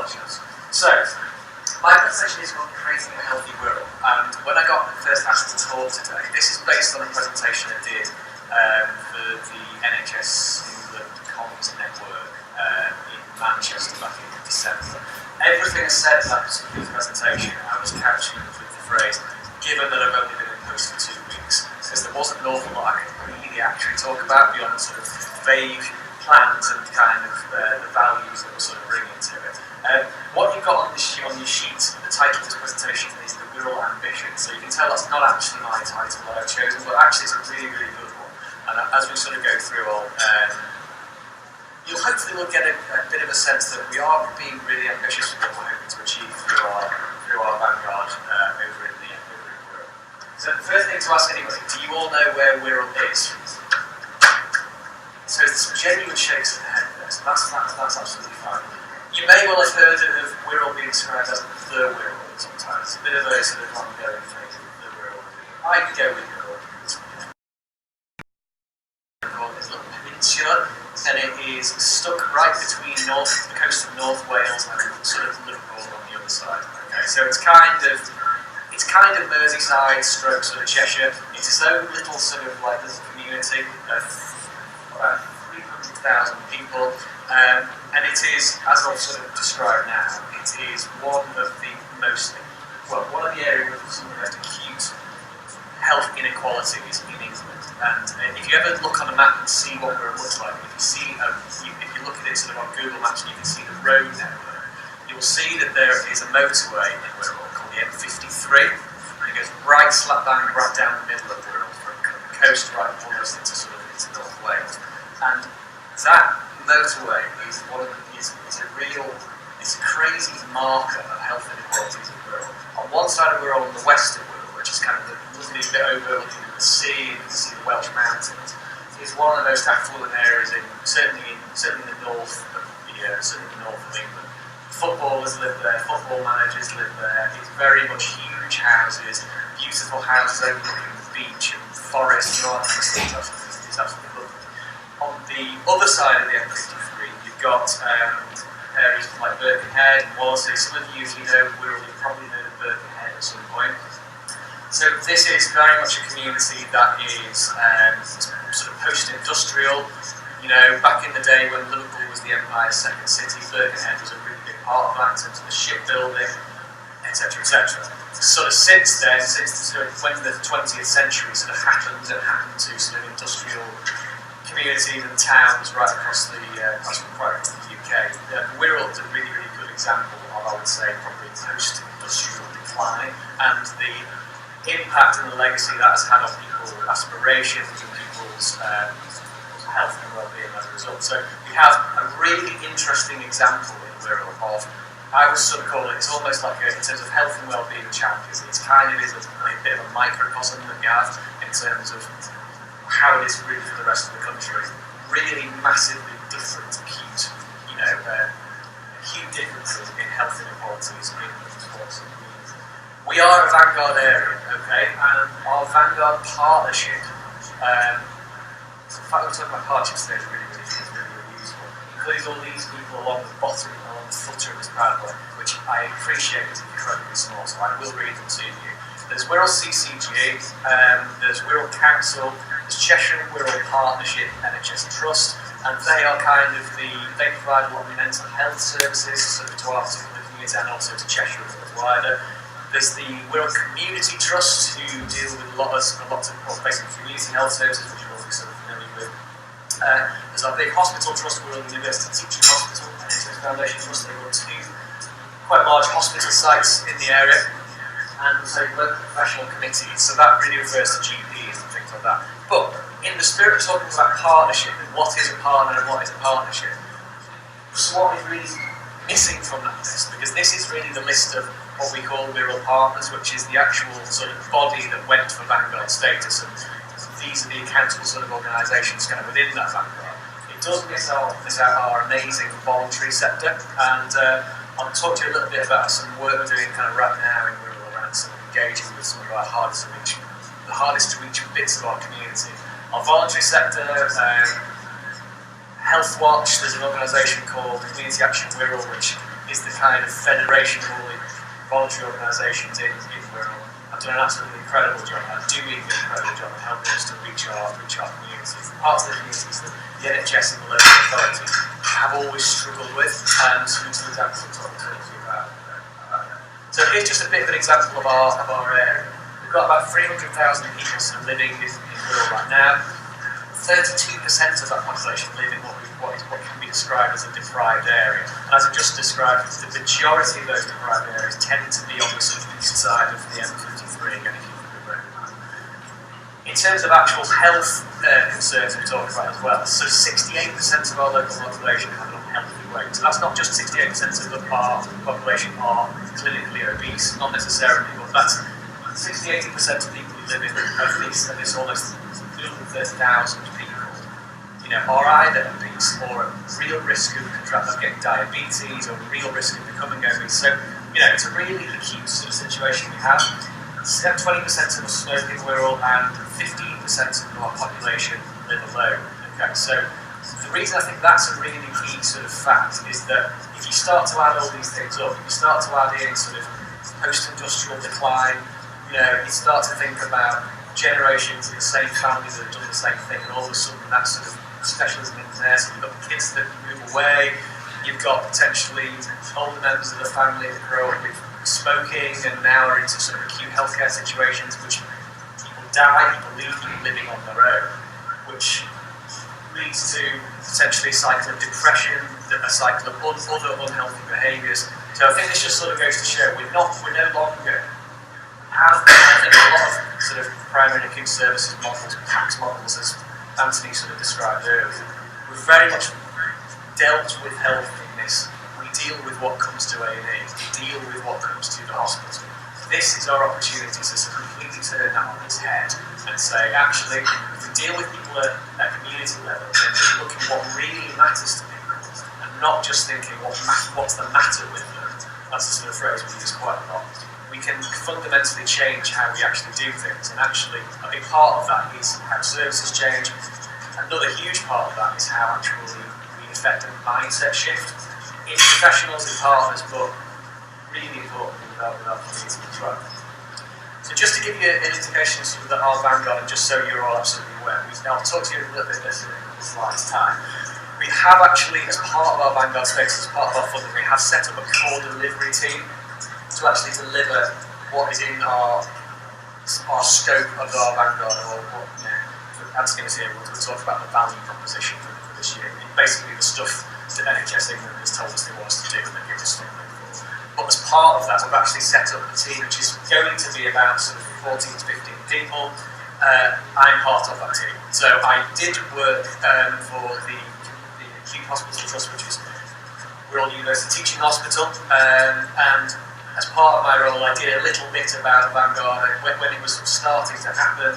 apologies. So, my presentation is called Creating a Healthy Wirral, and when I got first asked to talk today, this is based on a presentation I did for the NHS England Comms Network in Manchester back in December. Everything I said in that particular presentation, I was couching with the phrase, given that I've only been in post for 2 weeks, because there wasn't an awful lot I could really actually talk about beyond sort of vague plans and kind of the values that we're sort of bringing to it. What you've got on your sheet, the title of this presentation is The Wirral Ambition. So you can tell that's not actually my title that I've chosen, but actually it's a really, really good one. And as we sort of go through, you'll hopefully get a bit of a sense that we are being really ambitious with what we're hoping to achieve through our vanguard over in Wirral. So the first thing to ask anybody, do you all know where Wirral is? So there's some genuine shakes of the head there, so that's absolutely fine. You may well have heard of Wirral being described as the Wirral sometimes. It's a bit of a sort of ongoing thing, the Wirral. I could go with Wirral. It's a little peninsula, and it is stuck right between the coast of North Wales and sort of Liverpool on the other side. Okay, so it's kind of Merseyside stroke sort of Cheshire. It's its own little sort of like little community of about 300,000 people, and it is, as I'll sort of describe now, it is one of the areas with some of the most acute health inequalities in England. And if you ever look on a map and see what Wirral looks like, if you look at it sort of on Google Maps and you can see the road network, you'll see that there is a motorway in Wirral called the M53, and it goes right slap bang right down the middle of Wirral from the coast right almost into North Wales. And that motorway is it's a crazy marker of health inequalities in Wirral. On one side of Wirral, on the west of Wirral, which is kind of the lovely bit overlooking the sea, and you can see the Welsh mountains, is one of the most affluent areas certainly in the north of England. Footballers live there, football managers live there. It's very much huge houses, beautiful houses overlooking the beach and forest and all that kind of stuff. It's absolutely lovely. On the other side of the M53, you've got areas like Birkenhead and Wallasey. Some of you usually know Wirral, you've probably heard of Birkenhead at some point. So this is very much a community that is sort of post-industrial. You know, back in the day when Liverpool was the Empire's second city, Birkenhead was a really big part of that in terms of the shipbuilding, etc., etc. Sort of since then, when the 20th century sort of happened to sort of industrial communities and towns right across the UK. Wirral is a really, really good example of, I would say, probably post-industrial decline and the impact and the legacy that has had on people's aspirations and people's health and well-being as a result. So we have a really interesting example in Wirral of, I would sort of call it, it's almost like in terms of health and well-being champions, it's kind of is a bit of a microcosm that we have in terms of how it is really for the rest of the country. Really massively different, acute differences in health inequalities in sports. We are a vanguard area, okay, and our vanguard partnership, in fact we're talking about partnerships today, is really useful. Includes all these people along the footer of this PowerPoint, which I appreciate is incredibly small, so I will read them to you. There's Wirral CCG, there's Wirral Council, there's Cheshire Wirral Partnership NHS Trust, and they are they provide a lot of mental health services sort of to our particular community and also to Cheshire as wider. There's the Wirral Community Trust, who deal with lots of basically community health services, which you're all sort of familiar with. There's our big hospital trust, Wirral University Teaching Hospital, and NHS Foundation Trust. They run 2 quite large hospital sites in the area, and so local professional committees. So that really refers to GPs and things like that. But in the spirit of talking about partnership and what is a partner and what is a partnership, so what is really missing from that list, because this is really the list of what we call Wirral Partners, which is the actual sort of body that went for vanguard status, and these are the accountable sort of organisations kind of within that vanguard. It does miss out our amazing voluntary sector, and I'll talk to you a little bit about some work we're doing kind of right now in Wirral around some engaging with some of our hardest to reach bits of our community. Our voluntary sector, Health Watch, there's an organisation called Community Action Wirral, which is the kind of federation of all the voluntary organisations in Wirral. I've done an absolutely incredible job. I'm doing an incredible job of helping us to reach our communities. Parts of the communities that the NHS and the local authority have always struggled with. Some examples I'll talk to you about. So here's just a bit of an example of our area. We've got about 300,000 people living in Wirral right now. 32% of that population live in what can be described as a deprived area. And as I just described, the majority of those deprived areas tend to be on the sort of east side of the M53, again, if you look at the road. In terms of actual health concerns we talked about as well, so 68% of our local population have an unhealthy weight. So that's not just 68% of our population are clinically obese, not necessarily, but that's 60-80% of people who live in this almost 330,000 people, are either obese or at real risk of getting diabetes or real risk of becoming obese. So, it's a really acute sort of situation we have. 20% of us smoke in Wirral and 15% of our population live alone. Okay, so the reason I think that's a really key sort of fact is that if you start to add all these things up, if you start to add in sort of post-industrial decline, you start to think about generations in the same family that have done the same thing, and all of a sudden that sort of specialism in there. So you've got kids that move away, you've got potentially older members of the family that grow up with smoking and now are into sort of acute healthcare situations, which people die, people leave people living on their own, which leads to potentially a cycle of depression, a cycle of other unhealthy behaviours. So I think this just sort of goes to show we're no longer have, I think, a lot of sort of primary and acute services models, PACS models, as Anthony sort of described earlier. We've very much dealt with health in this. We deal with what comes to A&E, we deal with what comes to the hospital. This is our opportunity to completely turn that on its head and say, actually, if we deal with people at community level, then we look at what really matters to people and not just thinking what's the matter with them. That's the sort of phrase we use quite a lot. We can fundamentally change how we actually do things, and actually a big part of that is how services change. Another huge part of that is how actually we effect a mindset shift in professionals and partners, but really important with our community as well. So just to give you an indication of sort of our vanguard, and just so you're all absolutely aware, I'll talk to you a little bit this in a slide's time. We have actually, as part of our vanguard space, as part of our funding, we have set up a core delivery team to actually deliver what is in our scope of our vanguard, or what Anthony was here, we'll talk about the value proposition for this year. Basically the stuff that NHS England has told us they want us to do and they give us funding for. But as part of that, we've actually set up a team which is going to be about sort of 14 to 15 people. I'm part of that team. So I did work for the Acute Hospital Trust, which is Wirral University Teaching Hospital, and as part of my role, I did a little bit about Vanguard when it was sort of starting to happen.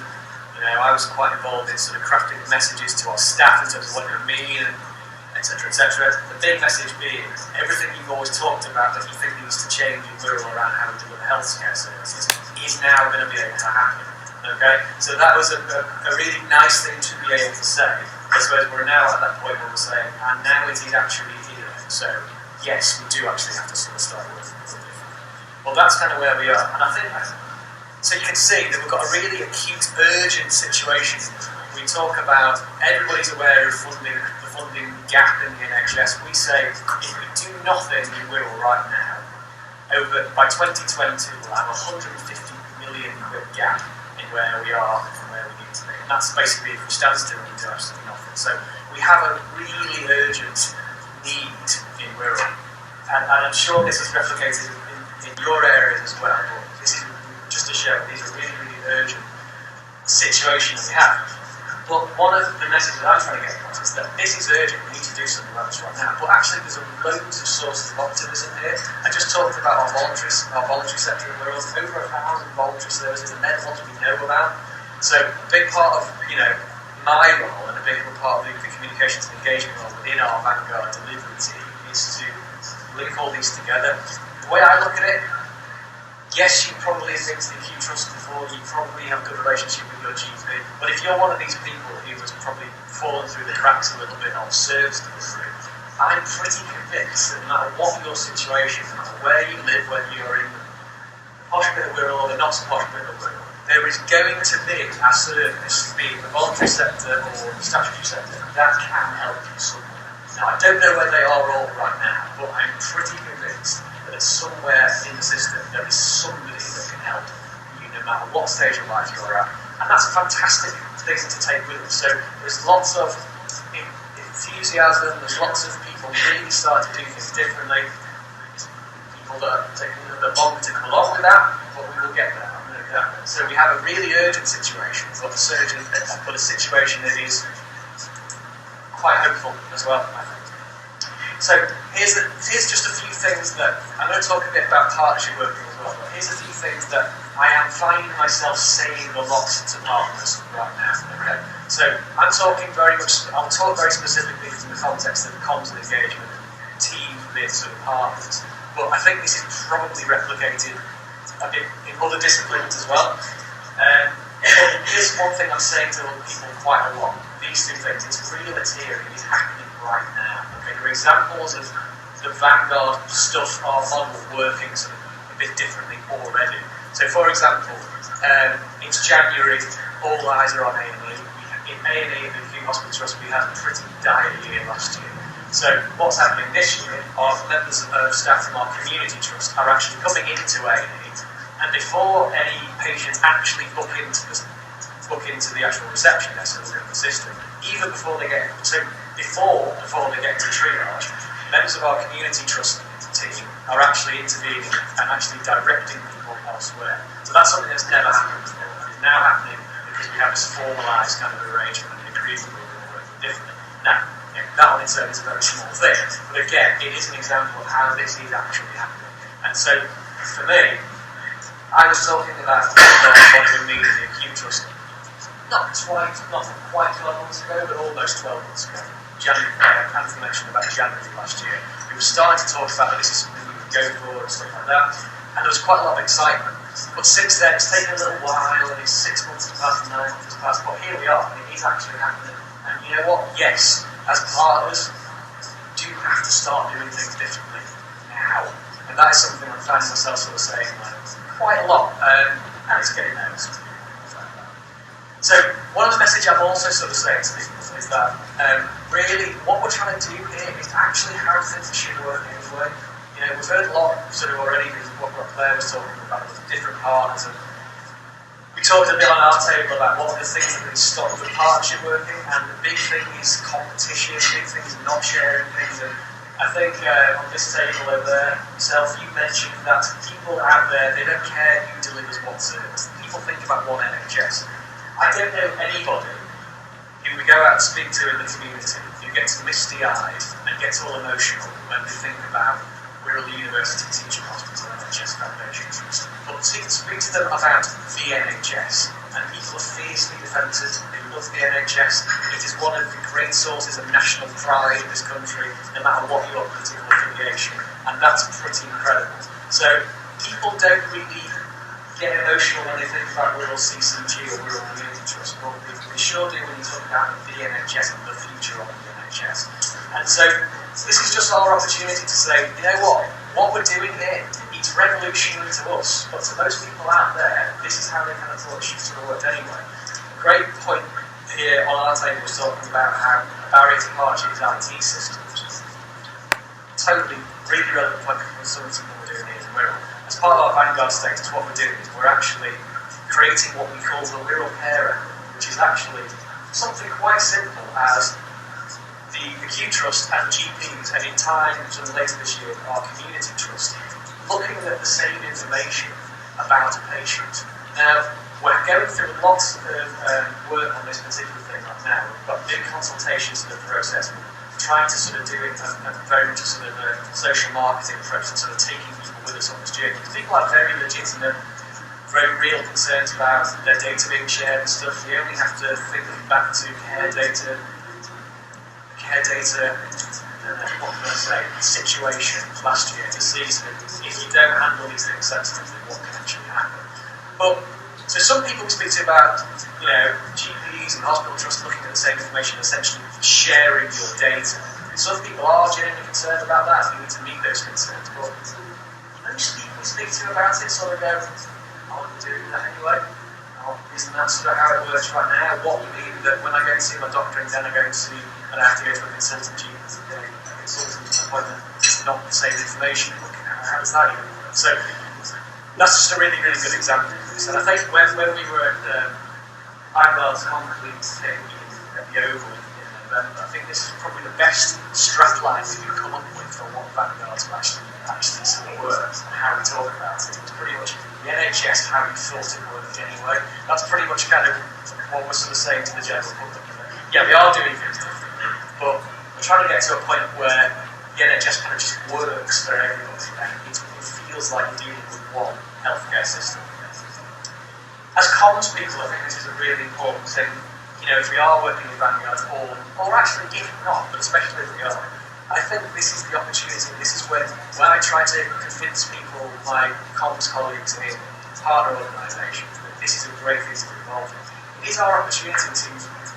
I was quite involved in sort of crafting messages to our staff in terms of what it would mean, etc., etc. The big message being everything you've always talked about that you think needs to change in Wirral around how we deliver healthcare services is now going to be able to happen. Okay, so that was a really nice thing to be able to say. I suppose we're now at that point where we're saying, and now it is actually here. So yes, we do actually have to sort of start working. Well, that's kind of where we are, and I think so. You can see that we've got a really acute, urgent situation. We talk about everybody's aware of the funding gap in the NHS. We say if we do nothing in Wirral right now, by 2020 we'll have a 150 million quid gap in where we are from where we need to be. And that's basically if we stand still and we do absolutely nothing. So we have a really urgent need in Wirral, and I'm sure this is replicated in your areas as well, but this is just to show these are really, really urgent situations we have. But one of the messages that I'm trying to get across is that this is urgent, we need to do something about this right now. But actually there's loads of sources of optimism here. I just talked about our voluntary sector in Wirral, over 1,000 voluntary services, and they're the ones we know about. So a big part of my role and a big part of the communications and engagement role within our Vanguard delivery team is to link all these together. The way I look at it, yes, you probably have been to the acute trust before, you probably have a good relationship with your GP, but if you're one of these people who has probably fallen through the cracks a little bit on service delivery, I'm pretty convinced that no matter what your situation, no matter where you live, whether you're in the posh bit of Wirral or the not so posh bit of Wirral, there is going to be a service, be it the voluntary sector or the statutory sector, that can help you somewhere. Now, I don't know where they are all right now, but I'm pretty convinced that somewhere in the system there is somebody that can help you no matter what stage of life you're at. And that's a fantastic thing to take with us. So there's lots of enthusiasm, there's lots of people really starting to do things differently. People that are taking a little bit longer to come along with that, but we will get there. So we have a really urgent situation, but a situation that is quite hopeful as well, I think. So here's just a few things that, I'm going to talk a bit about partnership working as well, but here's a few things that I am finding myself saying a lot to partners right now. Okay? So I'll talk very specifically in the context of comms and engagement, team with sort of partners, but I think this is probably replicated a bit in other disciplines as well. But here's one thing I'm saying to people quite a lot. These two things, it's real, it's here, it is happening right now. Okay, there are examples of the Vanguard stuff, our model working sort of a bit differently already. So for example, it's January, all eyes are on A&E. In A&E, in the Acute Hospital Trust, we had a pretty dire year last year. So what's happening this year, our members of staff from our community trust are actually coming into A&E, and before any patients actually book into the actual reception desk in the system, even before they get to triage, members of our community trust team are actually intervening and actually directing people elsewhere. So that's something that's never happened before. It's now happening because we have this formalised kind of arrangement and agreement where we're working differently. Now, that on its own is a very small thing, but again, it is an example of how this is actually happening. And so, for me, I was talking about what we mean in the acute trust not quite 12 months ago, but almost 12 months ago. Anthony mentioned about January last year. We were starting to talk about that this is something we would go for and stuff like that, and there was quite a lot of excitement. But since then, it's taken a little while, and it's 6 months has passed, 9 months has passed, but here we are, and it is actually happening. And you know what? Yes, as partners, do have to start doing things differently now. And that is something I'm finding myself sort of saying quite a lot, and it's getting there. So one of the messages I'm also sort of saying to people is that really what we're trying to do here is actually how things should work anyway. You know, we've heard a lot sort of already with what Claire was talking about with different partners, and we talked a bit on our table about what are the things that really stop the partnership working, and the big thing is competition, the big thing is not sharing things. And I think on this table over there, yourself, you mentioned that people out there, they don't care who delivers what service. People think about one NHS. I don't know anybody who we go out and speak to in the community who gets misty-eyed and gets all emotional when they think about Wirral University Teaching Hospital NHS Foundation Trust. But speak to them about the NHS, and people are fiercely defensive. They love the NHS. It is one of the great sources of national pride in this country, no matter what your political affiliation, and that's pretty incredible. So people don't really get emotional when they think about Wirral CCG or Wirral Community Trust, but they sure do when you talk about the NHS and the future of the NHS. And so this is just our opportunity to say, you know what we're doing here, it's revolutionary to us, but to those people out there, this is how they kind of thought it should sort of work anyway. A great point here on our table was talking about how a barrier to partnership is IT systems. Totally, really relevant point for some of what we're doing here in Wirral. As part of our Vanguard status, what we're doing is we're actually creating what we call the Wirral Care App, which is actually something quite simple as the acute trust and GPs, and in time, sort of later this year, our community trust, looking at the same information about a patient. Now, we're going through lots of work on this particular thing right now. We've got big consultations in the process. We're trying to sort of do it very much a sort of a social marketing approach and sort of taking people with us on this journey. Because people have very legitimate, very real concerns about their data being shared and stuff. We only have to think back to care data, what can I say, situation last year to see if you don't handle these things sensitively, what can actually happen. But so some people we speak to about, you know, GPs and hospital trusts looking at the same information, essentially sharing your data. Some people are genuinely concerned about that, and we need to meet those concerns, but most people we speak to about it sort of go, I want to do that anyway. Isn't that sort of how it works right now? What would mean that when I go and see my doctor and then I go and see, and I have to go to a consultant appointment, it's not the same information. How does that even work? So that's just a really, really good example. And I think when we were at Vanguard's complete thing at the Oval in November, I think this is probably the best strapline we can come up with for what Vanguard's actually sort of works and how we talk about it. It's pretty much the NHS, how we thought it worked anyway. That's pretty much kind of what we're sort of saying to the general public. Yeah, we are doing things differently, but we're trying to get to a point where the NHS kind of just works for everybody, and it feels like you're dealing with one healthcare system. As comms people, I think this is a really important thing. You know, if we are working with Vanguard, or actually if not, but especially if we are, I think this is the opportunity. This is when I try to convince people, my comms colleagues in partner organisations, that this is a great thing to be involved in. It is our opportunity to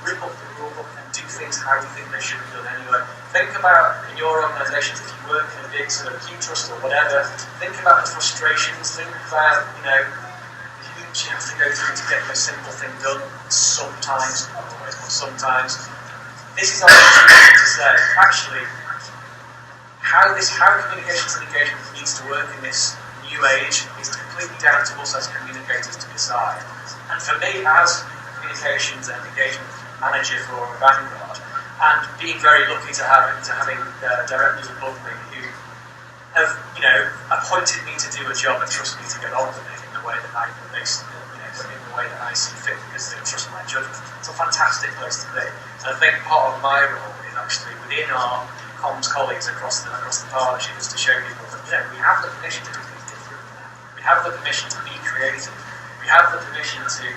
rip up the rule book and do things how we think they should be done anyway. Think about, in your organisations, if you work in a big sort of Q trust or whatever, think about the frustrations, think about, you know, the hoops you have to go through to get the simple thing done. Sometimes, not always, but sometimes. This is our opportunity to say, actually, how communications and engagement needs to work in this new age is completely down to us as communicators to decide. And for me, as communications and engagement manager for Vanguard, and being very lucky to having directors above me who have, you know, appointed me to do a job and trust me to get on with it in the way that I see fit because they trust my judgment. It's a fantastic place to be. And I think part of my role is actually within our comms colleagues across the partnership is to show people that, you know, we have the permission to do things differently now. We have the permission to be creative. We have the permission to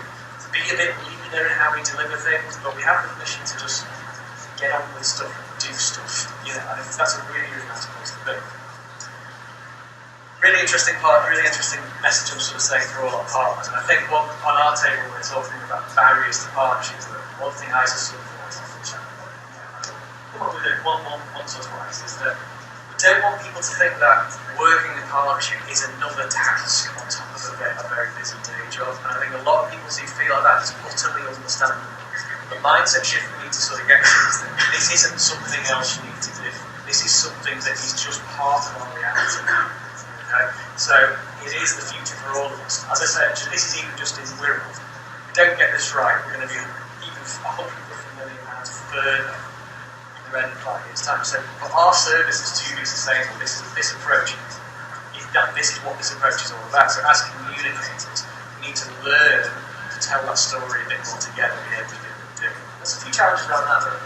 be a bit leaner in how we deliver things, but we have the permission to just get on with stuff and do stuff. You know, I think that's a really, really nice place to be. Really interesting message I'm sort of saying for all our partners. And I think on our table we're talking about barriers to partnerships. One thing I sort of come up with it once or twice is that we don't want people to think that working in partnership is another task on top of a very busy day job. And I think a lot of people who feel like that is utterly understandable. The mindset shift we need to sort of get to is that this isn't something else you need to do. This is something that is just part of our reality. Okay? So it is the future for all of us. As I said, this is even just in Wirral. If we don't get this right, we're going to be even £150 million further in the red in 5 years' time. So for our services to be sustainable, this approach this is what this approach is all about. So as communicators, we need to learn to tell that story a bit more together in everything we do. There's a few challenges around that, but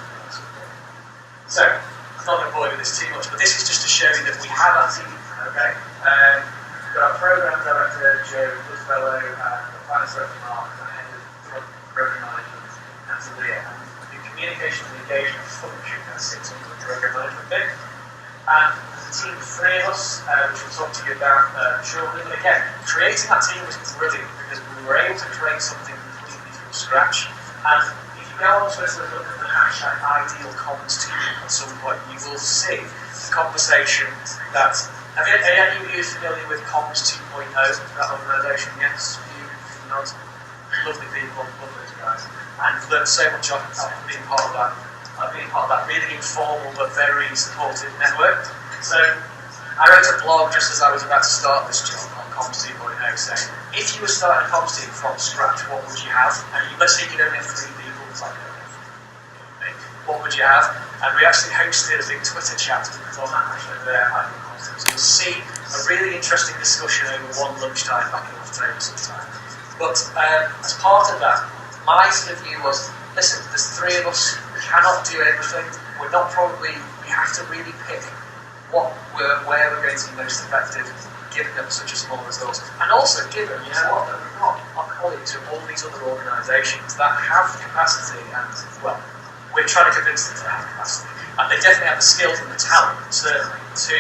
so I'm not going to bore you with this too much, but this is just to show you that we have our team. Okay, we've got our program director Joe Goodfellow, the finance director Mark, and the head of program management Natalia, and the communication and engagement function that sits under the program management bit. And there's a team of 3 of us, which we'll talk to you about shortly. But again, creating that team was brilliant because we were able to create something completely from scratch. And if you go on to look at the hashtag ideal comms team at some point, you will see the conversation that. Are any of you familiar with Comms 2.0, that organisation? Yes, you not. Lovely people, love those guys. And learned so much off being part of that. Being part of that really informal but very supportive network. So I wrote a blog just as I was about to start this job on Comms 2.0 saying, if you were starting a comms team from scratch, what would you have? And let's say you only have 3 people, it's like, what would you have? And we actually hosted a big Twitter chat on that actually there. So you'll see a really interesting discussion over one lunchtime back in October sometime. But as part of that, my sort of view was, listen, there's 3 of us, we cannot do everything. We have to really pick where we're going to be most effective, given them such a small resource. And also given, you know what, that we've got our colleagues from all these other organisations that have the capacity and, well, we're trying to convince them to have capacity. And they definitely have the skills and the talent, certainly, to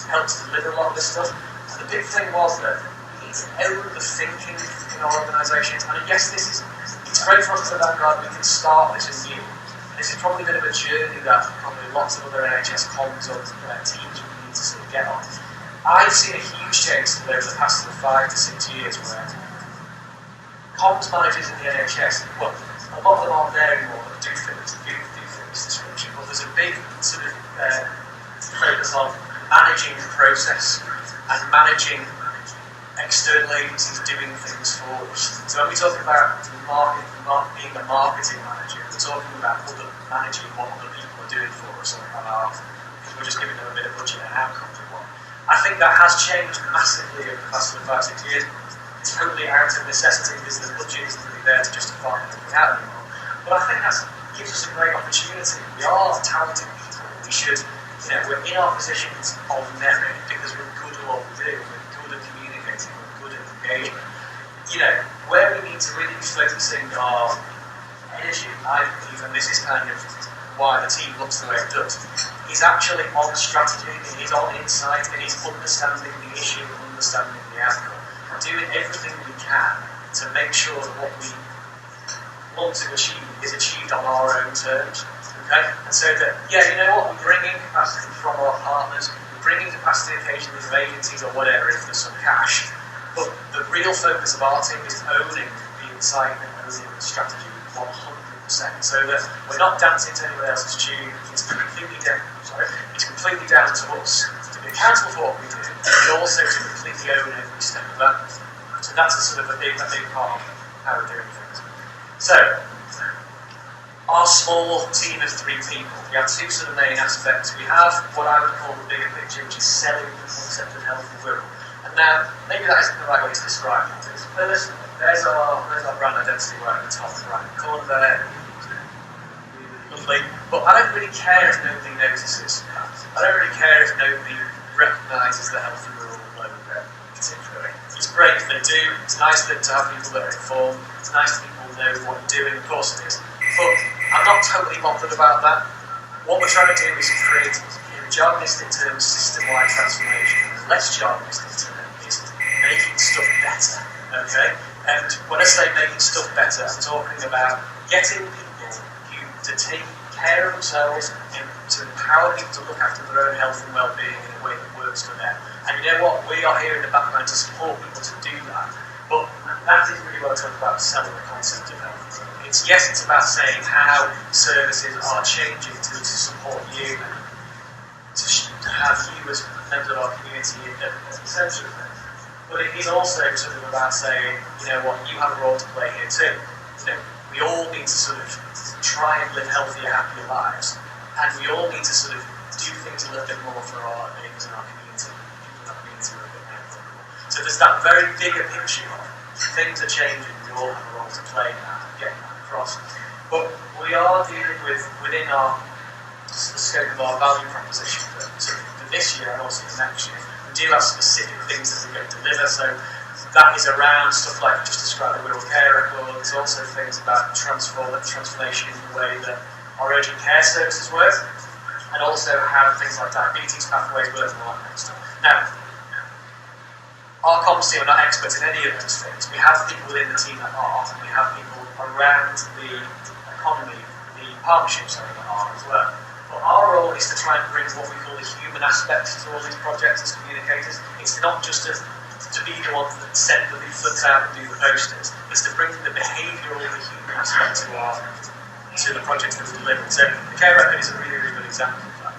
help to deliver a lot of this stuff. And the big thing was that we need to own the thinking in our organisations. And yes, it's great for us at Vanguard, we can start this anew. And this is probably a bit of a journey that probably lots of other NHS comms or teams will need to sort of get on. I've seen a huge change over the past 5 to 6 years where comms managers in the NHS, well, a lot of them aren't there anymore, but do fit this description. But there's a big sort of focus on managing the process and managing external agencies doing things for us. So when we talk about being a marketing manager, we're talking about managing what other people are doing for us because we're just giving them a bit of budget and outcome we want. I think that has changed massively over the past 5 to 6 years. It's totally out of necessity because the budget isn't really there to justify anything out anymore. But I think that gives us a great opportunity. We are talented people. We should, we're in our positions of merit because we're good at what we do. We're good at communicating. We're good at engagement. Where we need to really be focusing our energy, I believe, and this is kind of why the team looks the way it does, is actually on strategy, it is on insight, it is understanding the issue and understanding the outcome. Doing everything we can to make sure that what we want to achieve is achieved on our own terms. Okay? And so that, we're bringing capacity from our partners, we're bringing capacity occasionally from agencies or whatever if there's some cash, but the real focus of our team is owning the insight and owning the strategy 100%, so that we're not dancing to anyone else's tune. It's completely down to us to be accountable for what we do, but also to completely own every step of that. So that's a big part of how we're doing things. So, our small team of 3 people, we have 2 sort of main aspects. We have what I would call the bigger picture, which is selling the concept of Healthy Wirral. And now, maybe that isn't the right way to describe it. First, there's our brand identity right at the top right corner there. Lovely. But I don't really care if nobody notices. I don't really care if nobody recognises the Healthy Wirral logo particularly. It's great if they do. It's nice to have people that are informed. It's nice that people know what you're doing. Of course it is. But I'm not totally bothered about that. What we're trying to do is create, in jargonistic terms, system-wide transformation. Less jargonistic terms is making stuff better. Okay? And when I say making stuff better, I'm talking about getting people to take care of themselves and to empower people to look after their own health and well-being in a way that works for them. And you know what? We are here in the background to support people to do that. But that isn't really what I talk about selling the concept of health. It's about saying how services are changing to support you and to have you as members of our community at the centre of it. But it is also sort of about saying, you have a role to play here too. We all need to sort of try and live healthier, happier lives, and we all need to sort of do things a little bit more for our neighbours and our community, people in our community who are a bit more vulnerable. So there's that very bigger picture of things are changing, we all have a role to play now, getting that across. But we are dealing with, within the scope of our value proposition for this year and also for next year, we do have specific things that we're going to deliver. So that is around stuff like we just described the Wirral Care Record. There's also things about transformation in the way that our urgent care services work, and also how things like diabetes pathways work and all that kind of stuff. Now, our comms team are not experts in any of those things. We have people within the team that are, and we have people around the economy, the partnerships that are as well. But our role is to try and bring what we call the human aspects to all these projects as communicators. It's not just to be the ones that send the leaflets out and do the posters. It's to bring the behavioural, the human aspect to the projects that we deliver. So the Care Record is a really, really good example of that.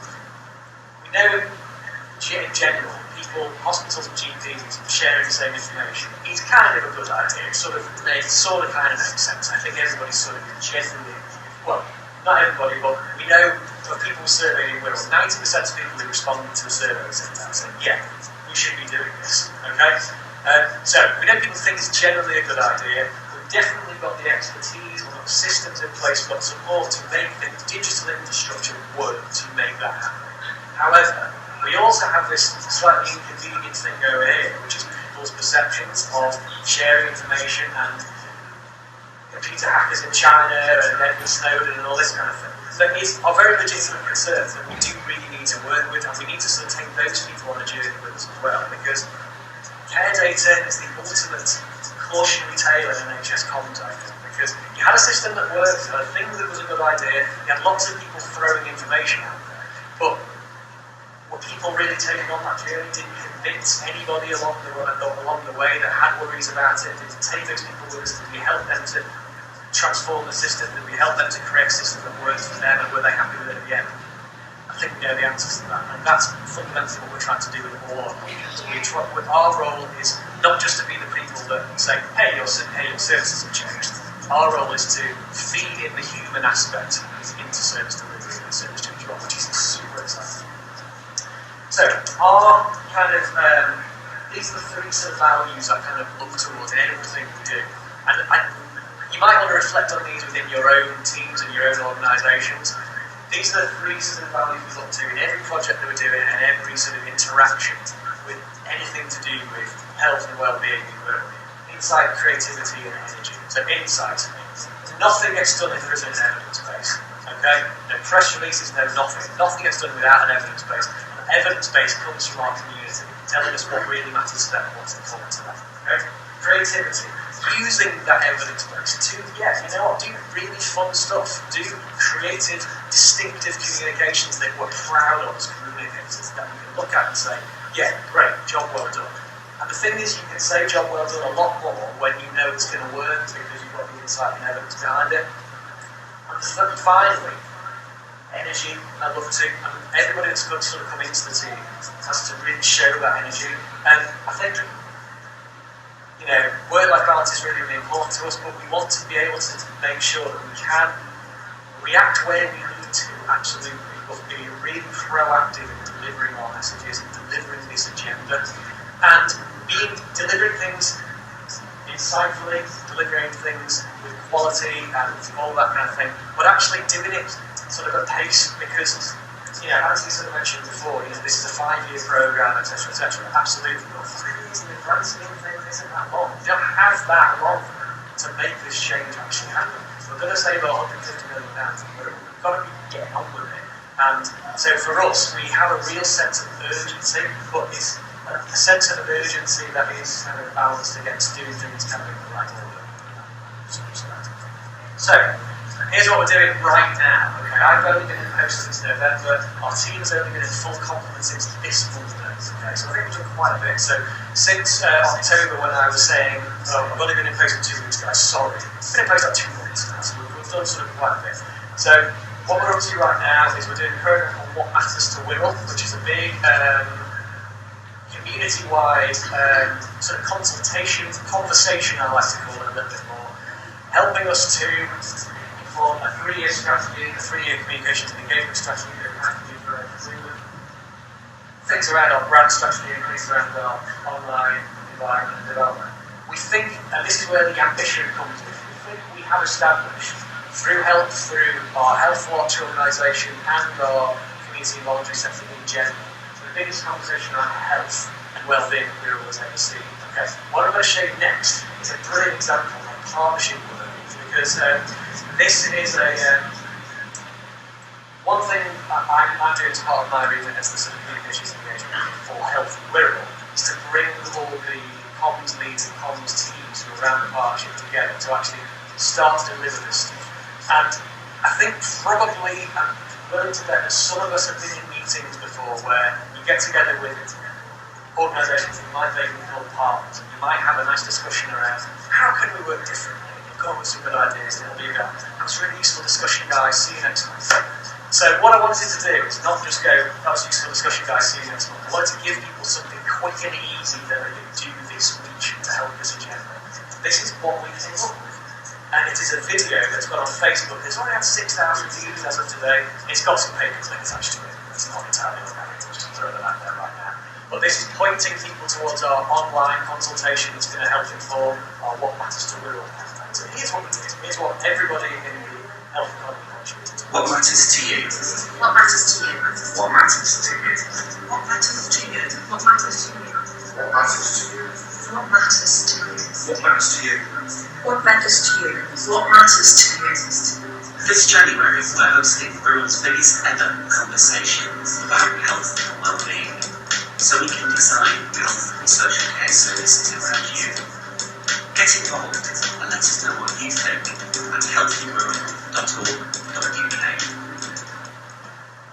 We know in general, people, hospitals and GPs sharing the same information is kind of a good idea. It sort of kind of makes sense. I think everybody's sort of generally, well, not everybody, but we know of people surveyed in Wirral, 90% of people who responded to a survey said, yeah, we should be doing this, okay? So we know people think it's generally a good idea. We've definitely got the expertise, we've got systems in place, we've got support to make the digital infrastructure work to make that happen. However, we also have this slightly inconvenient thing over here, which is people's perceptions of sharing information and computer hackers in China and Edward Snowden and all this kind of thing. So these are very legitimate concerns that we do really need to work with, and we need to sort of take those people on a journey with us as well, because care data is the ultimate cautionary tale in NHS comms, I think, because you had a system that worked, you had a thing that was a good idea, you had lots of people throwing information out there, but were people really taking on that journey? Did you convince anybody along the way that had worries about it? Did you take those people with us? Did we help them to transform the system? Did we help them to create a system that worked for them, and were they happy with it at the end? I think we know the answers to that, and that's fundamentally what we're trying to do with all our projects. Our role is not just to be the people that say, hey, your services have changed. Our role is to feed in the human aspect into service delivery and service change, which is super exciting. So, our kind of, these are the three sort of values I kind of look towards in everything we do. And you might want to reflect on these within your own teams and your own organisations. These are the three sort of values we look to in every project that we're doing and every sort of interaction with anything to do with health and well-being in work. Insight, creativity and energy. So insight. Nothing gets done if there isn't an evidence base. Okay? No press releases, no nothing. Nothing gets done without an evidence base. And the evidence base comes from our community, telling us what really matters to them and what's important to them. Okay? Creativity. Using that evidence base to, do really fun stuff. Do creative, distinctive communications that we're proud of as communicators, that we can look at and say, yeah, great, job well done. And the thing is, you can say job well done a lot more when you know it's going to work because you've got the insight and evidence behind it. And finally, energy, I love to, and everybody that's going to sort of come into the team has to really show that energy. And I think, work-life balance is really, really important to us, but we want to be able to make sure that we can react where we need to, absolutely, but be really proactive in delivering our messages and delivering this agenda, and delivering things insightfully, delivering things with quality and all that kind of thing, but actually doing it sort of at pace, because as you sort of mentioned before, this is a 5-year program, etc., etc. Absolutely, but 3 years in the grand scheme of things isn't that long. You don't have that long to make this change actually happen. We're going to save about £150 million. We've got to be getting on with it. And so for us, we have a real sense of urgency, but it's a sense of urgency that is kind of balanced against doing things kind of in the right order. So, here's what we're doing right now. Okay, I've only been in post since November. Our team's only been in full complement since this Monday. Okay, so I think we've done quite a bit. So since October, when I was saying, I've only been in post for 2 weeks, guys, sorry. I've been in post like 2 months now, so we've done sort of quite a bit. So what we're up to right now is we're doing a program called What Matters to Wirral, which is a big community-wide sort of conversation, I like to call it a little bit more, helping us to form a 3-year strategy, a 3-year communications and engagement strategy that we have to do for things around our brand strategy and things around our online environment and development. We think, and this is where the ambition comes in, we think we have established through our Health Watch organisation and our community and voluntary sector in general, the biggest conversation around health and well-being that Wirral has ever seen. Okay, what I'm going to show you next is a brilliant example of partnership work, because this is one thing I'm doing as part of my remit as the sort of communications engagement for Healthy Wirral is to bring all the comms leads and comms teams who are around the partnership together to actually start to deliver this stuff. And I think probably, I'm willing to bet that some of us have been in meetings before where you get together with organisations that you might vaguely call partners, and you might have a nice discussion around how can we work differently. Come up with some good ideas, and it'll be that. That's a really useful discussion, guys. See you next month. So what I wanted to do is not just go, that was a useful discussion, guys. See you next month. I wanted to give people something quick and easy that they can do this week to help this agenda. This is what we came up with, and it is a video that's got on Facebook. It's only had 6,000 views as of today. It's got some paper clip attached to it. It's not entirely organic. Just throw that out there right now. But this is pointing people towards our online consultation that's going to help inform our What Matters to Wirral. So here's what we did. Here's what everybody in the health economy contributed. What matters to you? What matters to you? What matters to you? What matters to you? What matters to you? What matters to you? What matters to you? What matters to you? What matters to you? What matters to you? This January, we're hosting Wirral's biggest ever conversation about health and well-being, so we can design health and social care services around you. Get involved and Let us know what you think at healthywirral.org.uk.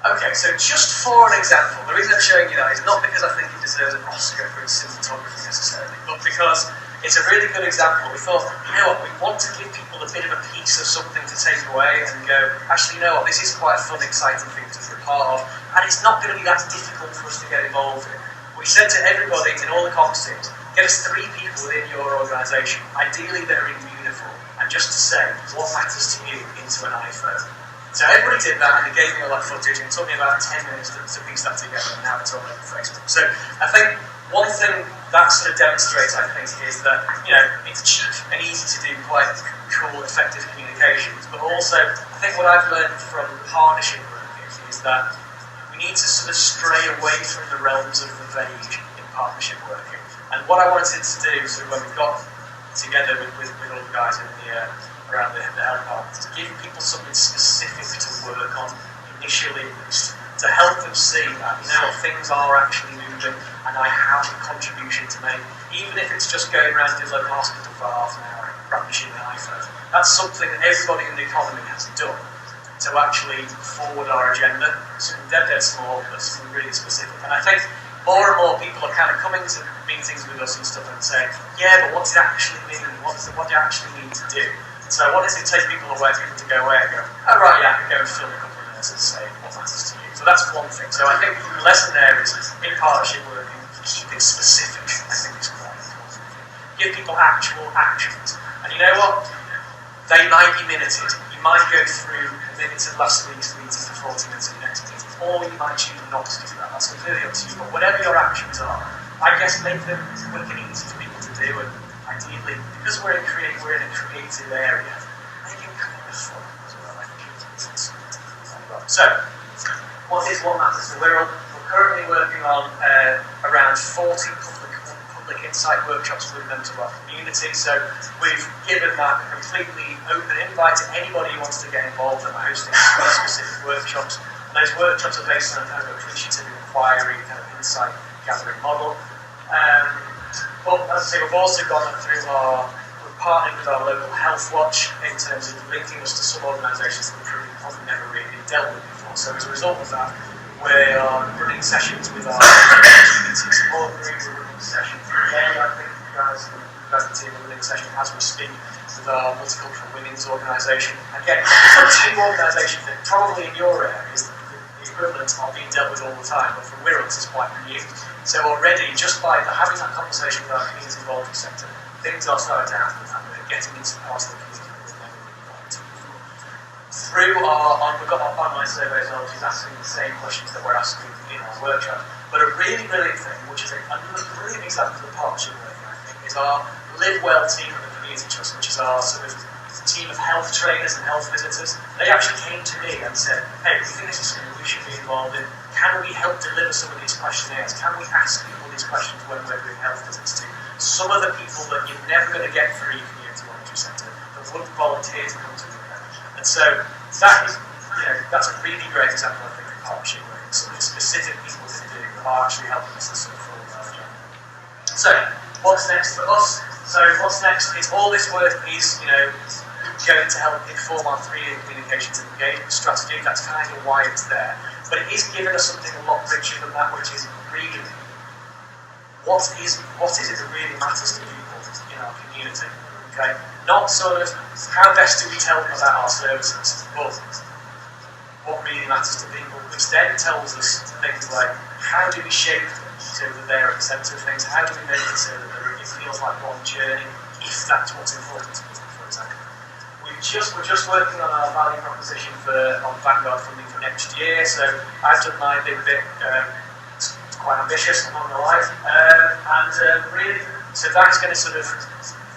Okay, so just for an example, the reason I'm showing you that is not because I think he deserves an Oscar for his cinematography necessarily, but because it's a really good example. We thought, you know what, we want to give people a bit of a piece of something to take away and go, actually, you know what, this is quite a fun, exciting thing to be a part of, and it's not going to be that difficult for us to get involved in. We said to everybody in all the comms teams, get us 3 people within your organisation, ideally that are in uniform, and just to say what matters to you into an iPhone. So everybody did that, and they gave me all that footage, and it took me about 10 minutes to piece that together, and now it's all over Facebook. So I think one thing that sort of demonstrates, I think, is that, you know, it's cheap and easy to do quite cool, effective communications, but also I think what I've learned from partnership working is that we need to sort of stray away from the realms of the vague in partnership working. And what I wanted to do, sort of when we got together with all the guys in the around the health department, to give people something specific to work on initially, to help them see that, you know, things are actually moving and I have a contribution to make, even if it's just going around to the local hospital for half an hour brandishing the iPhone. That's something that everybody in the economy has done to actually forward our agenda, something dead small, but something really specific. And I think more and more people are kind of coming to meetings with us and stuff and saying, yeah, but what does it actually mean? What do you actually need to do? So I wanted to take people away, people to go away and go, oh right, yeah, I can go and film a couple of minutes and say what matters to you. So that's one thing. So I think the lesson there is, in partnership working, keep it specific, I think is quite important. Give people actual actions. And you know what? They might be minuted. You might go through a minute of last week's meeting for 40 minutes of the next meeting, or you might choose not to do that. That's completely up to you. But whatever your actions are, I guess make them quick and easy for people to do, and ideally, because we're in a creative area, make it kind of fun as well. I think it's so, what matters to Wirral? We're currently working on around 40 public insight workshops with members of our community. So we've given that a completely open invite to anybody who wants to get involved, and we're hosting specific workshops. And those workshops are based on a kind of appreciative inquiry, kind of insight gathering model. But as I say, we've also gone through we're partnering with our local health watch in terms of linking us to some organisations that we've probably never really dealt with before. So as a result of that, we are running sessions with our LGBT support group, we're running sessions today, I think you guys the team are running a session as we speak with our multicultural women's organisation. Again, two organisations that probably in your area is the equivalent are being dealt with all the time, but for Wirral it's quite new. So already, just by having that conversation with our community involvement sector, things are starting to happen and we're getting into parts of the community that we've never really got into before. Through we've got our online survey as well, which is asking the same questions that we're asking in our workshop. But a really brilliant thing, which is another brilliant example of partnership working, I think, is our Live Well team at the Community Trust, which is our sort of team of health trainers and health visitors. They actually came to me and said, hey, we think this is something we should be involved in. Can we help deliver some of these questionnaires? Can we ask people these questions when we're doing health visits to some of the people that you're never going to get through your community monitoring centre that would volunteer to come to the event? And so that is, that's a really great example, I think, of partnership where some of the specific people that do are actually helping us to sort of forward our agenda. So what's next for us? So what's next is all this work is, going to help inform our 3-year communications and engagement strategy. That's kind of why it's there. But it is giving us something a lot richer than that, which is really what is it that really matters to people in our community. Okay? Not sort of how best do we tell them about our services, but what really matters to people, which then tells us things like how do we shape them so that they're at the centre of things, how do we make it so that it feels like one journey, if that's what's important to people, for example. We're just working on our value proposition on Vanguard funding for next year, so I've done my big bit, it's quite ambitious, I'm not going to lie, and really, so that's going to sort of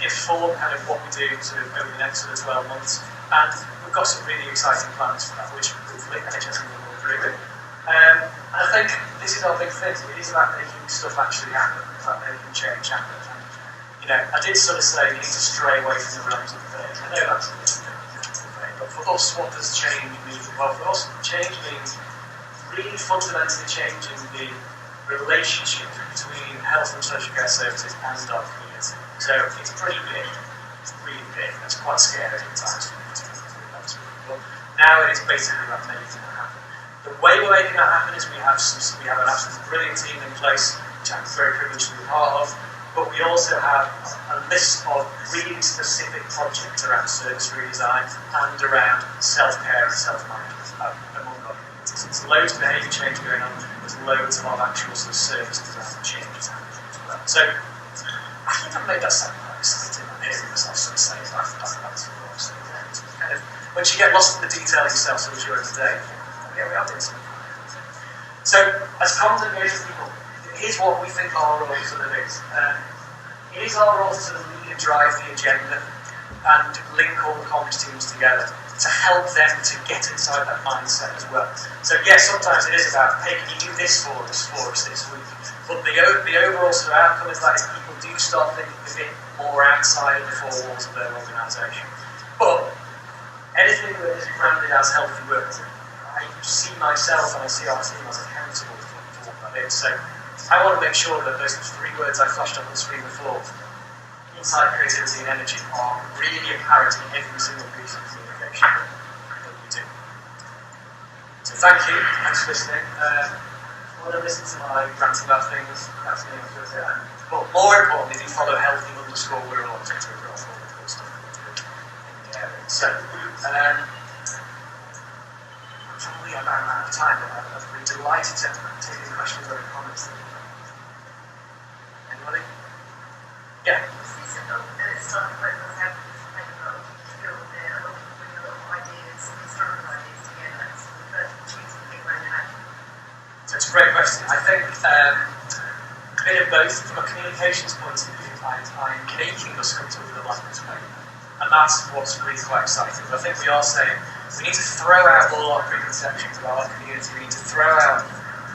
inform kind of what we do sort of over the next sort of 12 months, and we've got some really exciting plans for that, which hopefully NHS will agree with. And I think this is our big thing, it is about making stuff actually happen, it's about making change happen. I did sort of say you need to stray away from the realms of the vague. I know that's a bit vague, but for us, what does change mean? Well, for us, change means really fundamentally changing the relationship between health and social care services and our community. So it's pretty big. It's really big. That's quite scary at times. But now it is basically about making that happen. The way we're making that happen is we have an absolutely brilliant team in place, which I'm very privileged to be part of. But we also have a list of really specific projects around service redesign and around self-care and self-management among our communities. There's loads of behaviour change going on. There's loads of actual sort of service design changes happening as well. So I think I've made that sound quite exciting. I'm hearing myself sort of say that's kind of once you get lost in the detail yourself, sort of during the day, yeah, we are doing something. So as comms and engagement people, here's what we think our role sort of is. It is our role to sort of lead and drive the agenda and link all the comms teams together to help them to get inside that mindset as well. So yes, sometimes it is about, hey, can you do this for us this week? But the overall sort of outcome is that is people do start thinking a bit more outside of the four walls of their organisation. But anything that is branded as Healthy Wirral, I see myself and I see our team as accountable for what that is. So I want to make sure that those three words I flashed up on the screen before, insight, creativity and energy, are really apparent in every single piece of communication that we do. So thank you, thanks for listening. Want to listen to my ranting about things, that's me, but more importantly, do follow healthy_wirral on Twitter for all the cool stuff. So, probably about out of time, but I've been delighted to take any questions or comments. Anybody? Yeah. So it's a great question. I think a bit of both. From a communications point of view, I'm making us come to a language paper. And that's what's really quite exciting. I think we are saying we need to throw out all our preconceptions about our community. We need to throw out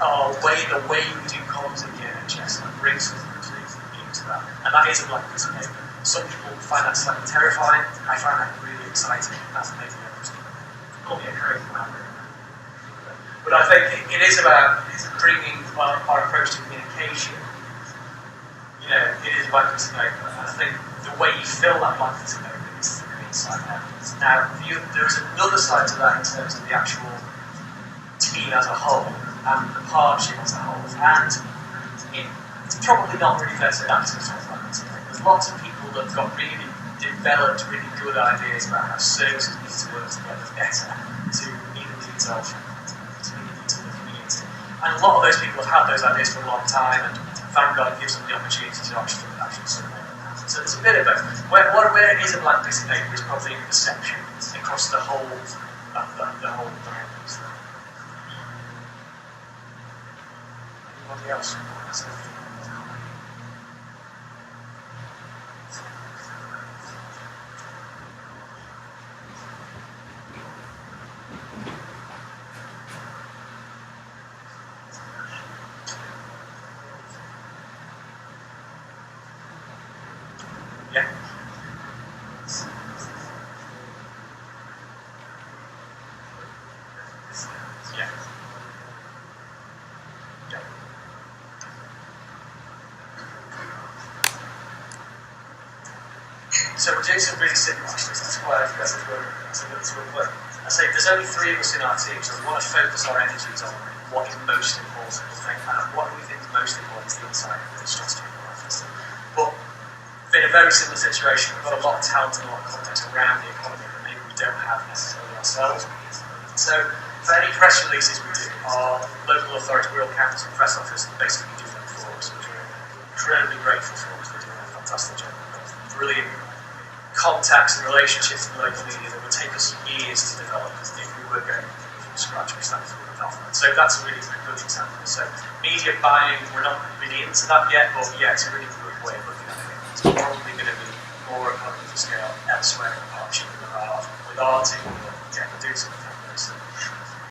the way we do comms in the NHS and bring some completely new to that. And that is a blank piece of paper. Some people find that slightly terrifying. I find that really exciting. That's maybe call me a crazy man. But I think it is about bringing our approach to communication. You know, it is a blank piece of paper. And I think the way you fill that blank piece of paper is through inside out. Now, there is another side to that in terms of the actual team as a whole and the partnership as a whole. And it's probably not really fair to that to talk about this. There's lots of people that have got really developed, really good ideas about how services need to work together better to meet the needs of the community. And a lot of those people have had those ideas for a long time, and Vanguard gives them the opportunity to actually support them. So there's a bit of both. Where it is a blank piece of paper is probably in perception across the whole piece. Anybody else? Yeah. Yeah. Yeah. So we're doing some really simple actions. That's why that's a good word. I say there's only 3 of us in our team, so we want to focus our energies on what is most important. And what we think is most important is the inside of the strategy office. But in a very similar situation, we've got a lot of talent and a lot of context around the economy that maybe we don't have necessarily ourselves. So for any press releases we do, our local authority, Wirral Council and Press Office, basically do them for us, which we're incredibly grateful for because they're doing a fantastic job. Brilliant contacts and relationships in the local media that would take us years to develop if we were going from scratch with standards of development. So that's a really good example. So media buying, we're not really into that yet, but yeah, it's a really good way of looking at it. It's probably going to be more economy to scale elsewhere in partnership with our team. Yeah, we're doing something like this.